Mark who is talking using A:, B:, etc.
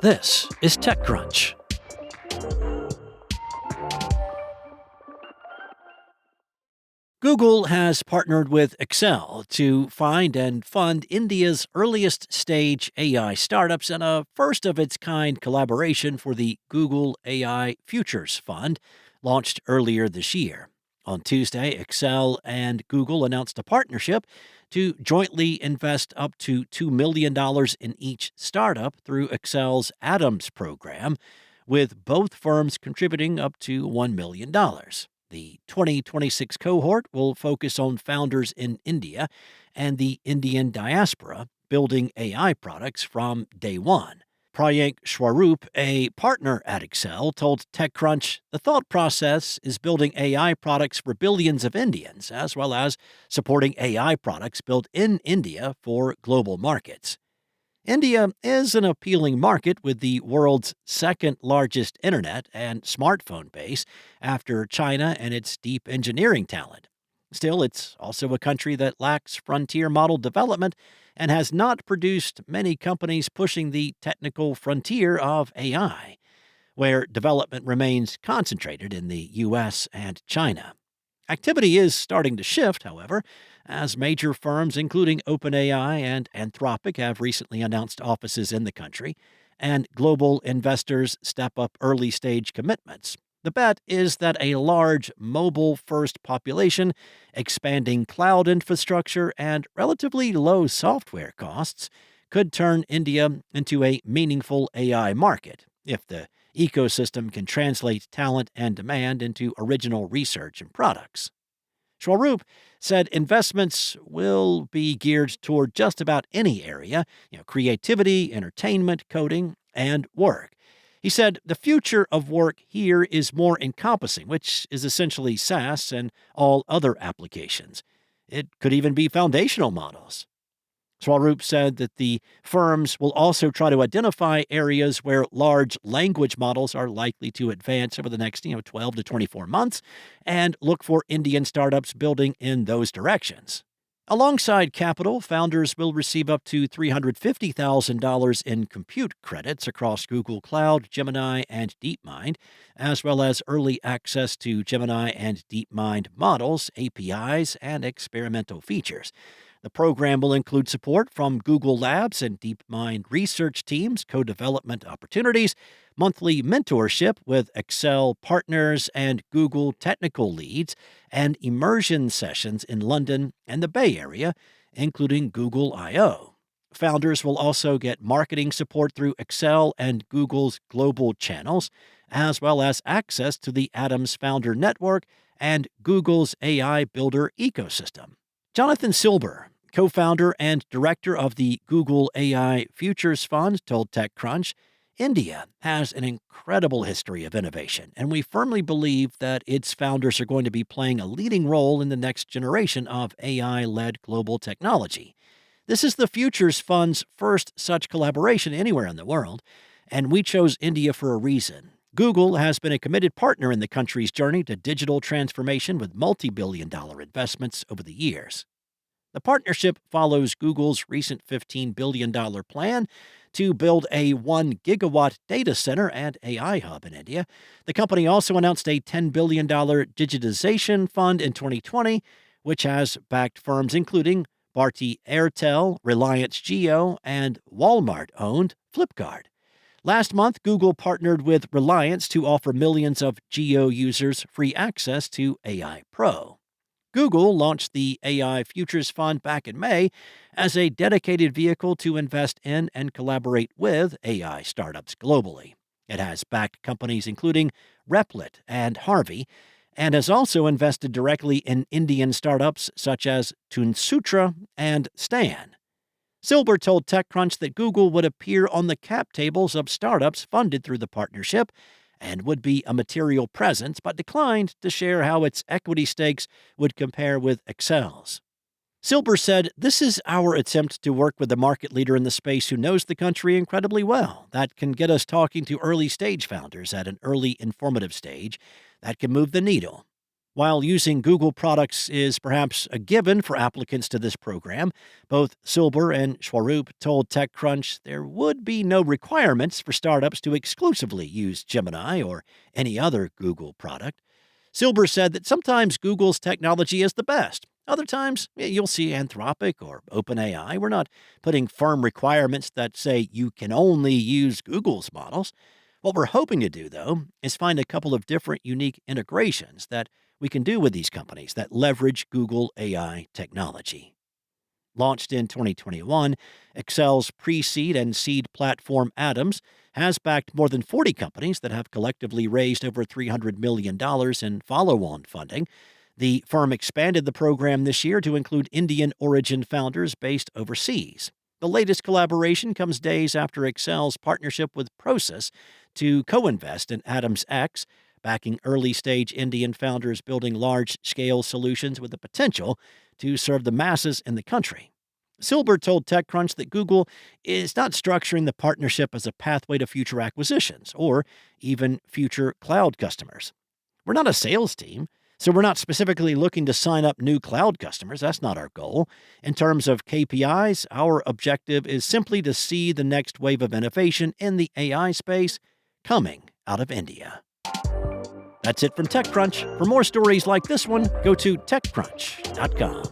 A: This is TechCrunch. Google has partnered with Accel to find and fund India's earliest stage AI startups in a first of its kind collaboration for the Google AI Futures Fund, launched earlier this year. On Tuesday, Accel and Google announced a partnership to jointly invest up to $2 million in each startup through Accel's Atoms program, with both firms contributing up to $1 million. The 2026 cohort will focus on founders in India and the Indian diaspora building AI products from day one. Prayank Swarup, a partner at Accel, told TechCrunch the thought process is building AI products for billions of Indians, as well as supporting AI products built in India for global markets. India is an appealing market with the world's second largest internet and smartphone base after China and its deep engineering talent. Still, it's also a country that lacks frontier model development and has not produced many companies pushing the technical frontier of AI, where development remains concentrated in the US and China. Activity is starting to shift, however, as major firms, including OpenAI and Anthropic, have recently announced offices in the country, and global investors step up early stage commitments. The bet is that a large mobile first population, expanding cloud infrastructure, and relatively low software costs could turn India into a meaningful AI market if the ecosystem can translate talent and demand into original research and products. Swarup said investments will be geared toward just about any area, creativity, entertainment, coding, and work. He said the future of work here is more encompassing, which is essentially SaaS and all other applications. It could even be foundational models. Swarup said that the firms will also try to identify areas where large language models are likely to advance over the next 12 to 24 months and look for Indian startups building in those directions. Alongside capital, founders will receive up to $350,000 in compute credits across Google Cloud, Gemini, and DeepMind, as well as early access to Gemini and DeepMind models, APIs, and experimental features. The program will include support from Google Labs and DeepMind research teams, co-development opportunities, monthly mentorship with Accel partners and Google technical leads, and immersion sessions in London and the Bay Area, including Google I/O. Founders will also get marketing support through Accel and Google's global channels, as well as access to the Atoms Founder Network and Google's AI Builder ecosystem. Jonathan Silber, co-founder and director of the Google AI Futures Fund, told TechCrunch, India has an incredible history of innovation, and we firmly believe that its founders are going to be playing a leading role in the next generation of AI-led global technology. This is the Futures Fund's first such collaboration anywhere in the world, and we chose India for a reason. Google has been a committed partner in the country's journey to digital transformation with multi-billion-dollar investments over the years. The partnership follows Google's recent $15 billion plan to build a 1 gigawatt data center and AI hub in India. The company also announced a $10 billion digitization fund in 2020, which has backed firms including Bharti Airtel, Reliance Jio, and Walmart-owned Flipkart. Last month, Google partnered with Reliance to offer millions of Jio users free access to AI Pro. Google launched the AI Futures Fund back in May as a dedicated vehicle to invest in and collaborate with AI startups globally. It has backed companies including Replit and Harvey, and has also invested directly in Indian startups such as Tunsutra and Stan. Silber told TechCrunch that Google would appear on the cap tables of startups funded through the partnership and would be a material presence, but declined to share how its equity stakes would compare with Accel's. Silber said, "This is our attempt to work with a market leader in the space who knows the country incredibly well. That can get us talking to early stage founders at an early informative stage that can move the needle. While using Google products is perhaps a given for applicants to this program, both Silber and Schwarup told TechCrunch there would be no requirements for startups to exclusively use Gemini or any other Google product. Silber said that sometimes Google's technology is the best. Other times, you'll see Anthropic or OpenAI. We're not putting firm requirements that say you can only use Google's models. What we're hoping to do, though, is find a couple of different unique integrations that we can do with these companies that leverage Google AI technology. Launched in 2021, Accel's pre-seed and seed platform Atoms has backed more than 40 companies that have collectively raised over $300 million in follow-on funding. The firm expanded the program this year to include Indian origin founders based overseas. The latest collaboration comes days after Accel's partnership with Prosus to co-invest in Atoms X, backing early-stage Indian founders building large-scale solutions with the potential to serve the masses in the country. Silber told TechCrunch that Google is not structuring the partnership as a pathway to future acquisitions or even future cloud customers. We're not a sales team, so we're not specifically looking to sign up new cloud customers. That's not our goal. In terms of KPIs, our objective is simply to see the next wave of innovation in the AI space coming out of India. That's it from TechCrunch. For more stories like this one, go to TechCrunch.com.